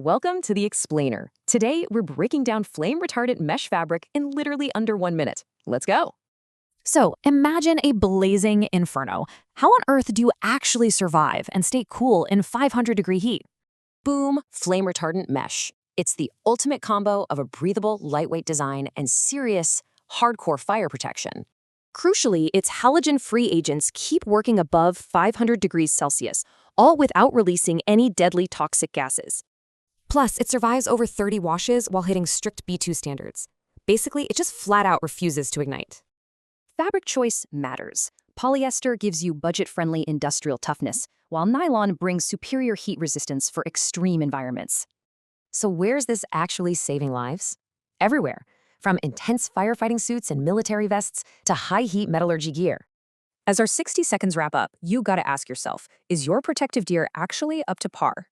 Welcome to the Explainer. Today, we're breaking down flame-retardant mesh fabric in literally under 1 minute. Let's go. So imagine a blazing inferno. How on earth do you actually survive and stay cool in 500-degree heat? Boom, flame-retardant mesh. It's the ultimate combo of a breathable, lightweight design and serious, hardcore fire protection. Crucially, its halogen-free agents keep working above 500 degrees Celsius, all without releasing any deadly toxic gases. Plus, it survives over 30 washes while hitting strict B2 standards. Basically, it just flat out refuses to ignite. Fabric choice matters. Polyester gives you budget-friendly industrial toughness, while nylon brings superior heat resistance for extreme environments. So where's this actually saving lives? Everywhere, from intense firefighting suits and military vests to high-heat metallurgy gear. As our 60 seconds wrap up, you gotta ask yourself, is your protective gear actually up to par?